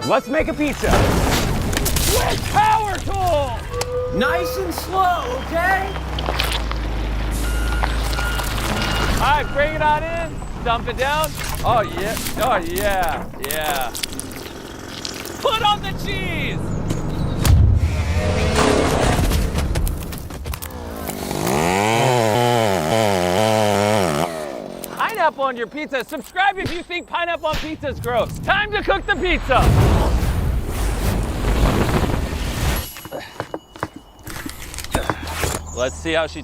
Let's make a pizza. With power tools! Nice and slow, okay? All right, bring it on in. Dump it down. Oh, yeah. Oh, yeah. Yeah. Put on the cheese! Pineapple on your pizza. Subscribe if you think pineapple on pizza is gross. Time to cook the pizza. Let's see how she